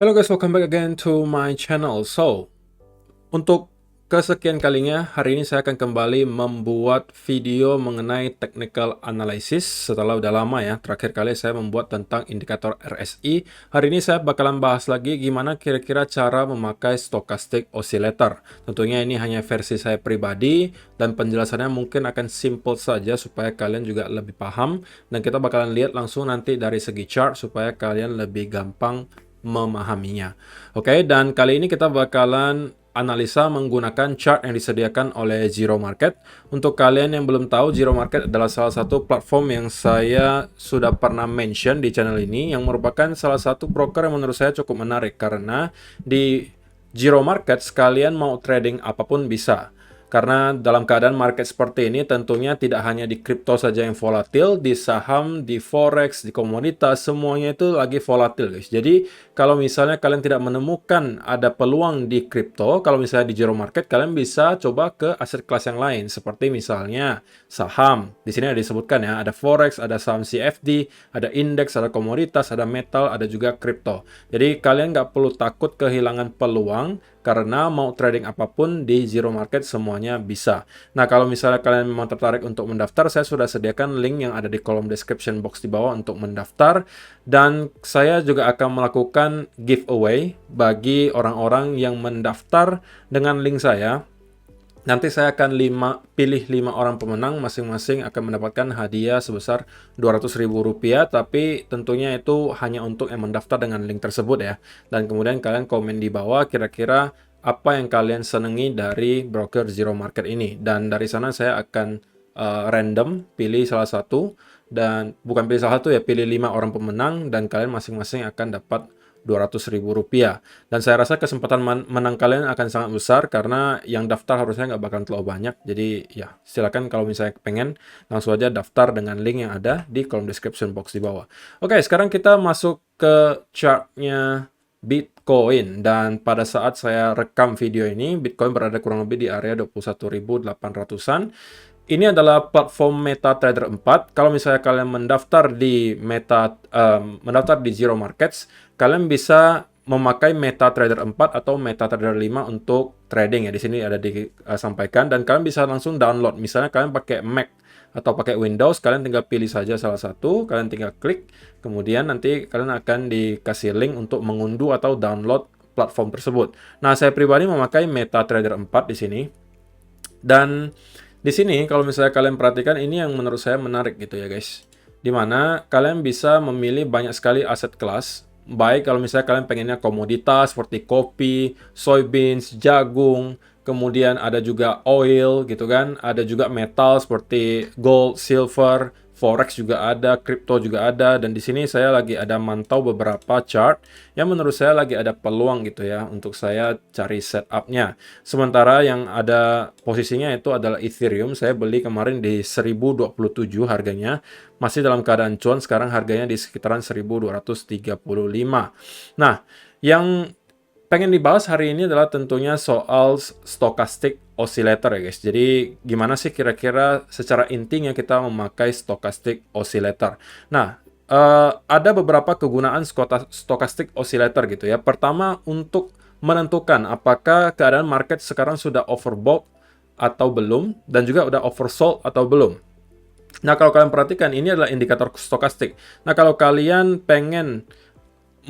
Hello guys, welcome back again to my channel. Untuk kesekian kalinya, hari ini saya akan kembali membuat video mengenai technical analysis. Setelah udah lama ya, terakhir kali saya membuat tentang indikator RSI. Hari ini saya bakalan bahas lagi gimana kira-kira cara memakai stochastic oscillator. Tentunya ini hanya versi saya pribadi, dan penjelasannya mungkin akan simple saja supaya kalian juga lebih paham. Dan kita bakalan lihat langsung nanti dari segi chart supaya kalian lebih gampang memahaminya. Oke, dan kali ini kita bakalan analisa menggunakan chart yang disediakan oleh Zero Market. Untuk kalian yang belum tahu, Zero Market adalah salah satu platform yang saya sudah pernah mention di channel ini, yang merupakan salah satu broker yang menurut saya cukup menarik, karena di Zero Market sekalian mau trading apapun bisa. Karena dalam keadaan market seperti ini, tentunya tidak hanya di kripto saja yang volatil, di saham, di forex, di komoditas, semuanya itu lagi volatil, guys. Jadi, kalau misalnya kalian tidak menemukan ada peluang di kripto, kalau misalnya di Zero Market, kalian bisa coba ke aset kelas yang lain, seperti misalnya saham. Di sini ada disebutkan ya, ada forex, ada saham CFD, ada indeks, ada komoditas, ada metal, ada juga kripto. Jadi, kalian nggak perlu takut kehilangan peluang, karena mau trading apapun di Zero Market semuanya bisa. Nah, kalau misalnya kalian memang tertarik untuk mendaftar, saya sudah sediakan link yang ada di kolom description box di bawah untuk mendaftar. Dan saya juga akan melakukan giveaway bagi orang-orang yang mendaftar dengan link saya. Nanti saya akan pilih 5 orang pemenang, masing-masing akan mendapatkan hadiah sebesar Rp200.000, tapi tentunya itu hanya untuk yang mendaftar dengan link tersebut ya. Dan kemudian kalian komen di bawah kira-kira apa yang kalian senangi dari broker Zero Market ini. Dan dari sana saya akan random pilih salah satu, dan bukan pilih salah satu ya, pilih 5 orang pemenang, dan kalian masing-masing akan dapat Rp200.000. Dan saya rasa kesempatan menang kalian akan sangat besar, karena yang daftar harusnya nggak bakal terlalu banyak. Jadi ya, silakan kalau misalnya pengen, langsung aja daftar dengan link yang ada di kolom description box di bawah. Oke, sekarang kita masuk ke chartnya Bitcoin. Dan pada saat saya rekam video ini, Bitcoin berada kurang lebih di area 21.800-an. Ini adalah platform MetaTrader 4. Kalau misalnya kalian mendaftar di mendaftar di Zero Markets, kalian bisa memakai MetaTrader 4 atau MetaTrader 5 untuk trading ya. Di sini ada disampaikan, dan kalian bisa langsung download. Misalnya kalian pakai Mac atau pakai Windows, kalian tinggal pilih saja salah satu, kalian tinggal klik, kemudian nanti kalian akan dikasih link untuk mengunduh atau download platform tersebut. Nah, saya pribadi memakai MetaTrader 4 di sini. Dan di sini kalau misalnya kalian perhatikan, ini yang menurut saya menarik gitu ya guys. Dimana kalian bisa memilih banyak sekali aset kelas. Baik kalau misalnya kalian pengennya komoditas seperti kopi, soybeans, jagung, kemudian ada juga oil gitu kan. Ada juga metal seperti gold, silver, forex juga ada, crypto juga ada. Dan di sini saya lagi ada mantau beberapa chart yang menurut saya lagi ada peluang gitu ya untuk saya cari setupnya. Sementara yang ada posisinya itu adalah Ethereum. Saya beli kemarin di 1027 harganya. Masih dalam keadaan cuan, sekarang harganya di sekitaran 1235. Nah, yang pengen dibahas hari ini adalah tentunya soal stochastic oscillator ya guys. Jadi gimana sih kira-kira secara intinya kita memakai stochastic oscillator. Nah, ada beberapa kegunaan stochastic oscillator gitu ya. Pertama, untuk menentukan apakah keadaan market sekarang sudah overbought atau belum, dan juga udah oversold atau belum. Nah, kalau kalian perhatikan, ini adalah indikator stokastik. Nah, kalau kalian pengen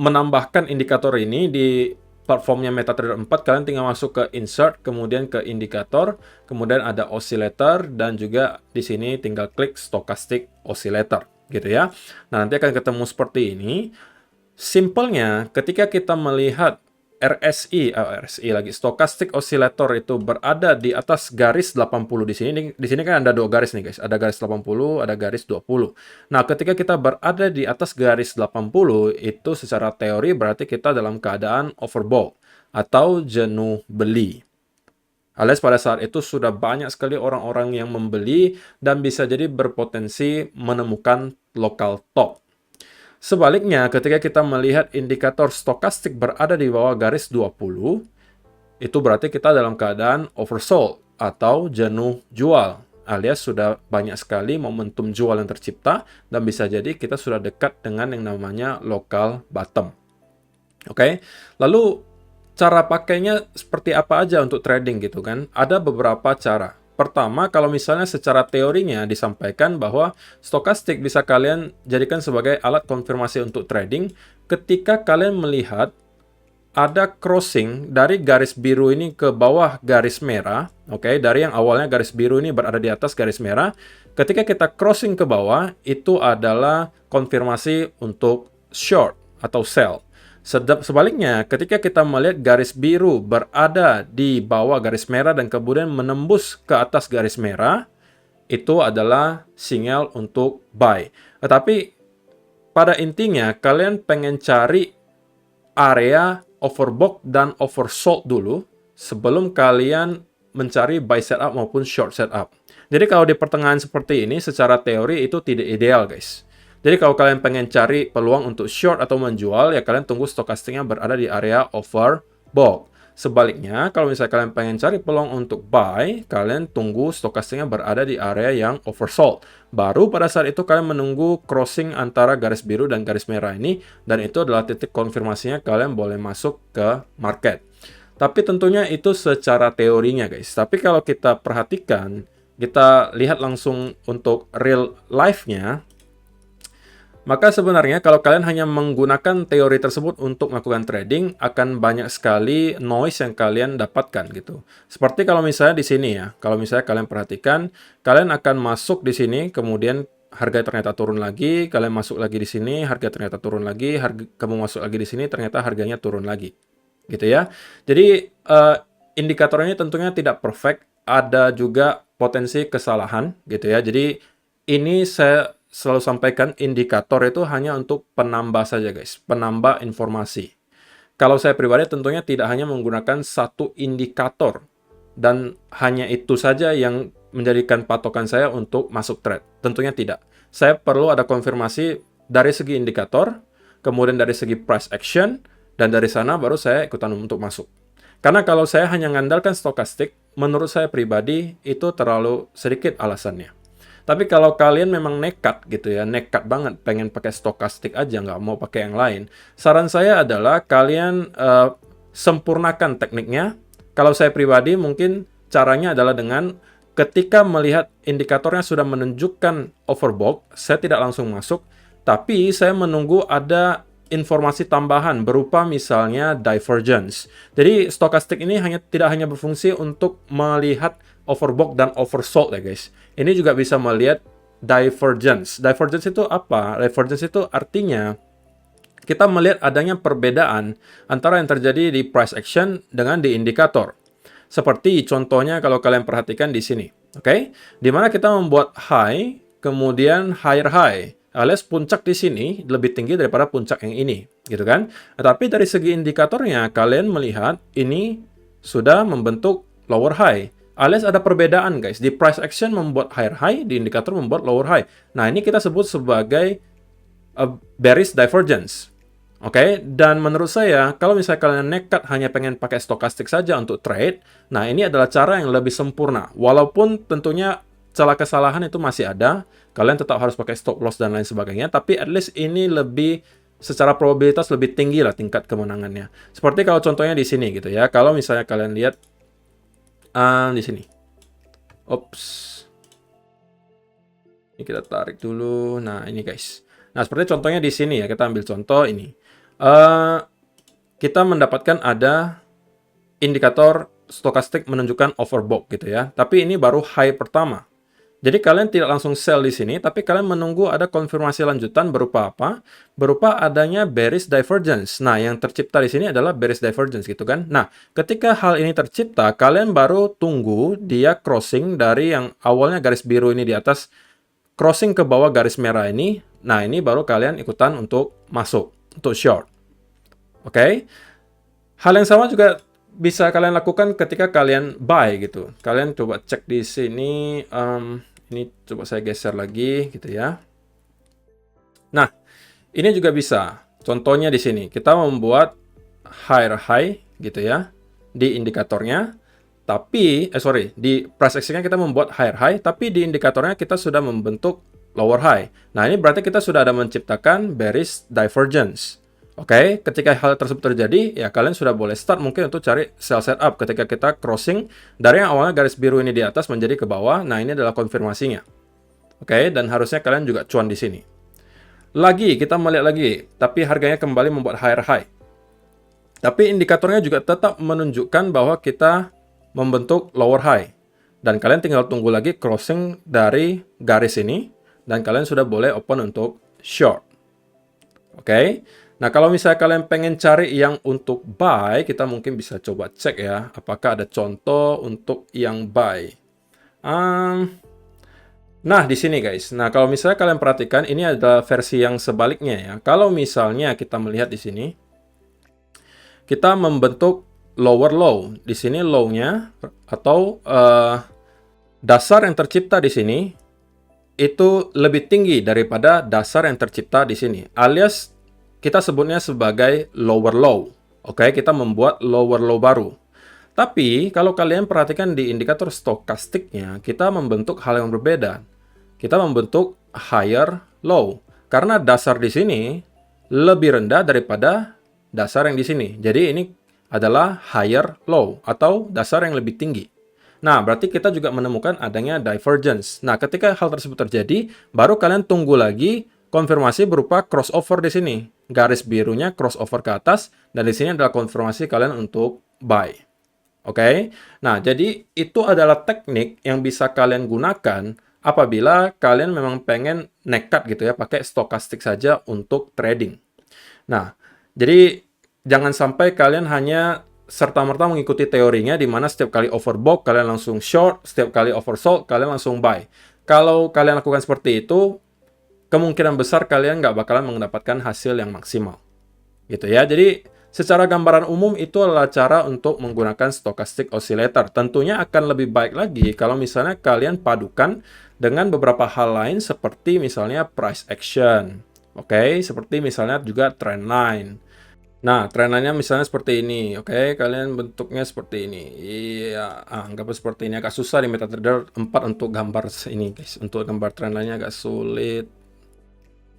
menambahkan indikator ini di platformnya MetaTrader 4, kalian tinggal masuk ke Insert, kemudian ke Indikator, kemudian ada Oscillator, dan juga di sini tinggal klik Stochastic Oscillator, gitu ya. Nah, nanti akan ketemu seperti ini. Simpelnya, ketika kita melihat RSI lagi, stochastic oscillator itu berada di atas garis 80 di sini. Di sini kan ada dua garis nih guys, ada garis 80, ada garis 20. Nah, ketika kita berada di atas garis 80 itu secara teori berarti kita dalam keadaan overbought atau jenuh beli. Alias pada saat itu sudah banyak sekali orang-orang yang membeli dan bisa jadi berpotensi menemukan local top. Sebaliknya, ketika kita melihat indikator stokastik berada di bawah garis 20, itu berarti kita dalam keadaan oversold atau jenuh jual. Alias sudah banyak sekali momentum jual yang tercipta, dan bisa jadi kita sudah dekat dengan yang namanya local bottom. Oke, lalu cara pakainya seperti apa aja untuk trading gitu kan? Ada beberapa cara. Pertama, kalau misalnya secara teorinya disampaikan bahwa stokastik bisa kalian jadikan sebagai alat konfirmasi untuk trading ketika kalian melihat ada crossing dari garis biru ini ke bawah garis merah, oke, dari yang awalnya garis biru ini berada di atas garis merah, ketika kita crossing ke bawah, itu adalah konfirmasi untuk short atau sell. Sebaliknya, ketika kita melihat garis biru berada di bawah garis merah dan kemudian menembus ke atas garis merah, itu adalah sinyal untuk buy. Tetapi pada intinya, kalian pengen cari area overbought dan oversold dulu sebelum kalian mencari buy setup maupun short setup. Jadi kalau di pertengahan seperti ini secara teori itu tidak ideal guys. Jadi kalau kalian pengen cari peluang untuk short atau menjual ya kalian tunggu stokastiknya berada di area overbought. Sebaliknya, kalau misalnya kalian pengen cari peluang untuk buy, kalian tunggu stokastiknya berada di area yang oversold. Baru pada saat itu kalian menunggu crossing antara garis biru dan garis merah ini, dan itu adalah titik konfirmasinya kalian boleh masuk ke market. Tapi tentunya itu secara teorinya guys. Tapi kalau kita perhatikan, kita lihat langsung untuk real life-nya, maka sebenarnya kalau kalian hanya menggunakan teori tersebut untuk melakukan trading, akan banyak sekali noise yang kalian dapatkan gitu. Seperti kalau misalnya di sini ya, kalau misalnya kalian perhatikan, kalian akan masuk di sini, kemudian harga ternyata turun lagi, kalian masuk lagi di sini, harga ternyata turun lagi, kamu masuk lagi di sini, ternyata harganya turun lagi. Gitu ya. Jadi indikatornya tentunya tidak perfect, ada juga potensi kesalahan gitu ya. Jadi ini saya selalu sampaikan indikator itu hanya untuk penambah saja guys, penambah informasi. Kalau saya pribadi tentunya tidak hanya menggunakan satu indikator dan hanya itu saja yang menjadikan patokan saya untuk masuk trade. Tentunya tidak. Saya perlu ada konfirmasi dari segi indikator, kemudian dari segi price action, dan dari sana baru saya ikutan untuk masuk. Karena kalau saya hanya mengandalkan stokastik, menurut saya pribadi itu terlalu sedikit alasannya. Tapi kalau kalian memang nekat gitu ya, nekat banget pengen pakai stokastik aja, nggak mau pakai yang lain, saran saya adalah kalian sempurnakan tekniknya. Kalau saya pribadi mungkin caranya adalah dengan ketika melihat indikatornya sudah menunjukkan overbought, saya tidak langsung masuk, tapi saya menunggu ada informasi tambahan berupa misalnya divergence. Jadi stokastik ini tidak hanya berfungsi untuk melihat overbought dan oversold ya guys. Ini juga bisa melihat divergence. Divergence itu apa? Divergence itu artinya kita melihat adanya perbedaan antara yang terjadi di price action dengan di indikator. Seperti contohnya kalau kalian perhatikan di sini, oke? Di mana kita membuat high, kemudian higher high, alias puncak di sini lebih tinggi daripada puncak yang ini, gitu kan? Tapi dari segi indikatornya, kalian melihat ini sudah membentuk lower high. Alias ada perbedaan guys, di price action membuat higher high, di indikator membuat lower high. Nah ini kita sebut sebagai bearish divergence. Oke, dan menurut saya, kalau misalnya kalian nekat hanya pengen pakai stokastik saja untuk trade, nah ini adalah cara yang lebih sempurna. Walaupun tentunya celah kesalahan itu masih ada, kalian tetap harus pakai stop loss dan lain sebagainya, tapi at least ini lebih, secara probabilitas lebih tinggi lah tingkat kemenangannya. Seperti kalau contohnya di sini gitu ya, kalau misalnya kalian lihat di sini. Ops. Ini kita tarik dulu. Nah, ini guys. Nah, seperti contohnya di sini ya, kita ambil contoh ini. Kita mendapatkan ada indikator stokastik menunjukkan overbought gitu ya. Tapi ini baru high pertama. Jadi kalian tidak langsung sell di sini, tapi kalian menunggu ada konfirmasi lanjutan berupa apa? Berupa adanya bearish divergence. Nah, yang tercipta di sini adalah bearish divergence gitu kan. Nah, ketika hal ini tercipta, kalian baru tunggu dia crossing dari yang awalnya garis biru ini di atas, crossing ke bawah garis merah ini. Nah, ini baru kalian ikutan untuk masuk, untuk short. Oke? Hal yang sama juga bisa kalian lakukan ketika kalian buy gitu. Kalian coba cek di sini. Ini coba saya geser lagi gitu ya. Nah, ini juga bisa. Contohnya di sini. Kita membuat higher high gitu ya. Di indikatornya. Tapi, di price action-nya kita membuat higher high. Tapi di indikatornya kita sudah membentuk lower high. Nah, ini berarti kita sudah ada menciptakan bearish divergence. Oke, ketika hal tersebut terjadi, ya kalian sudah boleh start mungkin untuk cari sell setup ketika kita crossing dari yang awalnya garis biru ini di atas menjadi ke bawah. Nah, ini adalah konfirmasinya. Oke, dan harusnya kalian juga cuan di sini. Lagi, kita melihat lagi, tapi harganya kembali membuat higher high. Tapi indikatornya juga tetap menunjukkan bahwa kita membentuk lower high. Dan kalian tinggal tunggu lagi crossing dari garis ini, dan kalian sudah boleh open untuk short. Oke. Nah, kalau misalnya kalian pengen cari yang untuk buy, kita mungkin bisa coba cek ya, apakah ada contoh untuk yang buy. Nah, di sini guys. Nah, kalau misalnya kalian perhatikan, ini ada versi yang sebaliknya ya. Kalau misalnya kita melihat di sini, kita membentuk lower low. Di sini low-nya atau dasar yang tercipta di sini itu lebih tinggi daripada dasar yang tercipta di sini. Alias kita sebutnya sebagai lower low. Oke, kita membuat lower low baru. Tapi kalau kalian perhatikan di indikator stokastiknya, kita membentuk hal yang berbeda. Kita membentuk higher low. Karena dasar di sini lebih rendah daripada dasar yang di sini. Jadi ini adalah higher low atau dasar yang lebih tinggi. Nah, berarti kita juga menemukan adanya divergence. Nah, ketika hal tersebut terjadi, baru kalian tunggu lagi konfirmasi berupa crossover di sini. Garis birunya crossover ke atas, dan di sini adalah konfirmasi kalian untuk buy. Oke? Nah, jadi itu adalah teknik yang bisa kalian gunakan apabila kalian memang pengen nekat gitu ya, pakai stokastik saja untuk trading. Nah, jadi jangan sampai kalian hanya serta-merta mengikuti teorinya di mana setiap kali overbought kalian langsung short, setiap kali oversold kalian langsung buy. Kalau kalian lakukan seperti itu, kemungkinan besar kalian nggak bakalan mendapatkan hasil yang maksimal. Gitu ya. Jadi, secara gambaran umum itu adalah cara untuk menggunakan stochastic oscillator. Tentunya akan lebih baik lagi kalau misalnya kalian padukan dengan beberapa hal lain seperti misalnya price action. Oke, seperti misalnya juga trend line. Nah, trend line-nya misalnya seperti ini. Oke, kalian bentuknya seperti ini. Iya, anggap seperti ini. Agak susah di MetaTrader 4 untuk gambar ini, guys. Untuk gambar trend line-nya agak sulit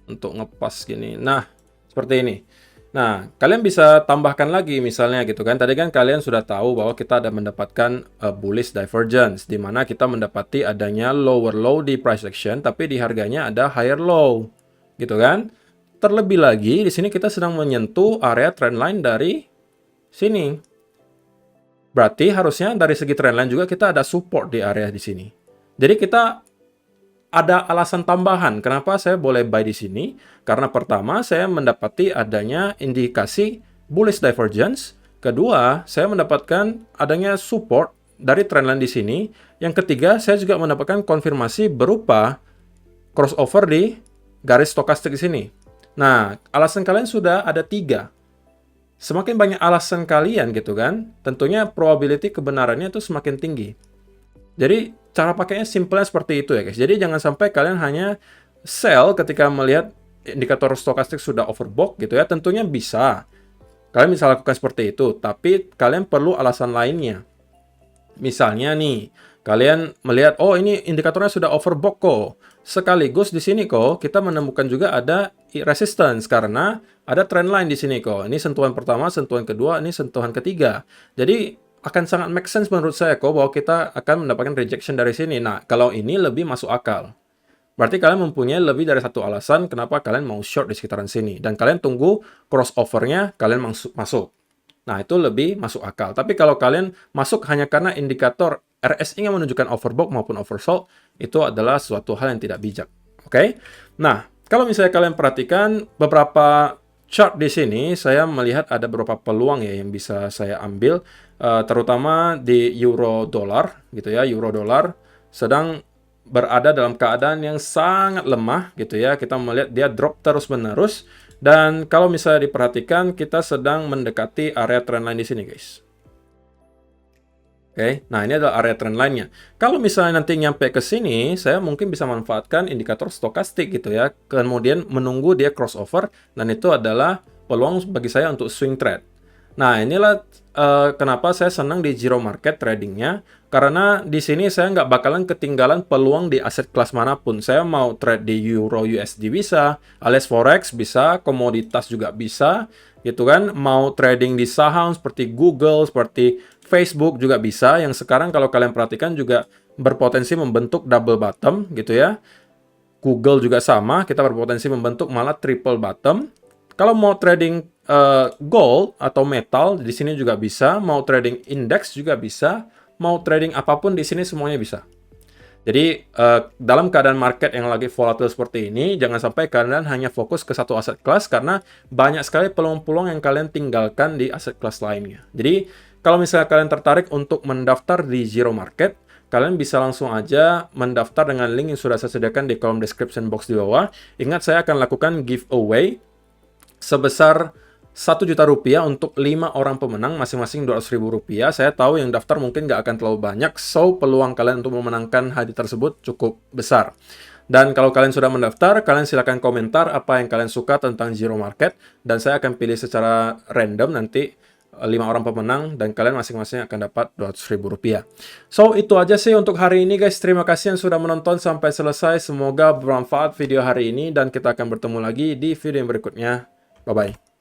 untuk ngepas gini. Nah, seperti ini. Nah, kalian bisa tambahkan lagi misalnya gitu kan. Tadi kan kalian sudah tahu bahwa kita ada mendapatkan bullish divergence, di mana kita mendapati adanya lower low di price action, tapi di harganya ada higher low. Gitu kan? Terlebih lagi, di sini kita sedang menyentuh area trendline dari sini. Berarti harusnya dari segi trendline juga kita ada support di area di sini. Jadi kita ada alasan tambahan kenapa saya boleh buy di sini. Karena pertama, saya mendapati adanya indikasi bullish divergence. Kedua, saya mendapatkan adanya support dari trendline di sini. Yang ketiga, saya juga mendapatkan konfirmasi berupa crossover di garis stokastik di sini. Nah, alasan kalian sudah ada 3. Semakin banyak alasan kalian gitu kan, tentunya probability kebenarannya itu semakin tinggi. Jadi, cara pakainya simpelnya seperti itu ya guys. Jadi, jangan sampai kalian hanya sell ketika melihat indikator stokastik sudah overbought gitu ya. Tentunya bisa. Kalian bisa lakukan seperti itu, tapi kalian perlu alasan lainnya. Misalnya nih, kalian melihat, oh ini indikatornya sudah overbought kok. Sekaligus di sini kok, kita menemukan juga ada resistance karena ada trend line di sini kok. Ini sentuhan pertama, sentuhan kedua, ini sentuhan ketiga. Jadi akan sangat make sense menurut saya kok bahwa kita akan mendapatkan rejection dari sini. Nah, kalau ini lebih masuk akal. Berarti kalian mempunyai lebih dari satu alasan kenapa kalian mau short di sekitaran sini. Dan kalian tunggu crossover-nya kalian masuk. Nah, itu lebih masuk akal. Tapi kalau kalian masuk hanya karena indikator RSI yang menunjukkan overbought maupun oversold, itu adalah suatu hal yang tidak bijak. Oke? Nah, kalau misalnya kalian perhatikan beberapa chart di sini, saya melihat ada beberapa peluang ya yang bisa saya ambil, terutama di euro dolar gitu ya. Euro dolar sedang berada dalam keadaan yang sangat lemah gitu ya. Kita melihat dia drop terus-menerus. Dan kalau misalnya diperhatikan, kita sedang mendekati area trendline di sini, guys. Oke, nah ini adalah area trendline-nya. Kalau misalnya nanti nyampe ke sini, saya mungkin bisa manfaatkan indikator stokastik gitu ya. Kemudian menunggu dia crossover, dan itu adalah peluang bagi saya untuk swing trade. Nah, inilah kenapa saya senang di zero market tradingnya. Karena di sini saya nggak bakalan ketinggalan peluang di aset kelas manapun. Saya mau trade di Euro USD bisa, alias Forex bisa, komoditas juga bisa. gitu kan. Mau trading di saham seperti Google, seperti Facebook juga bisa, yang sekarang kalau kalian perhatikan juga berpotensi membentuk double bottom gitu ya. Google juga sama, kita berpotensi membentuk malah triple bottom. Kalau mau trading gold atau metal, di sini juga bisa. Mau trading index juga bisa. Mau trading apapun di sini semuanya bisa. Jadi, dalam keadaan market yang lagi volatile seperti ini, jangan sampai kalian hanya fokus ke satu aset kelas, karena banyak sekali peluang-peluang yang kalian tinggalkan di aset kelas lainnya. Jadi, kalau misalnya kalian tertarik untuk mendaftar di Zero Market, kalian bisa langsung aja mendaftar dengan link yang sudah saya sediakan di kolom description box di bawah. Ingat, saya akan lakukan giveaway sebesar 1 juta rupiah untuk 5 orang pemenang, masing-masing 200.000 rupiah. Saya tahu yang daftar mungkin nggak akan terlalu banyak, so peluang kalian untuk memenangkan hadiah tersebut cukup besar. Dan kalau kalian sudah mendaftar, kalian silakan komentar apa yang kalian suka tentang Zero Market, dan saya akan pilih secara random nanti 5 orang pemenang, dan kalian masing-masing akan dapat 200.000 rupiah. So, itu aja sih untuk hari ini guys. Terima kasih yang sudah menonton sampai selesai. Semoga bermanfaat video hari ini, dan kita akan bertemu lagi di video yang berikutnya. Bye-bye.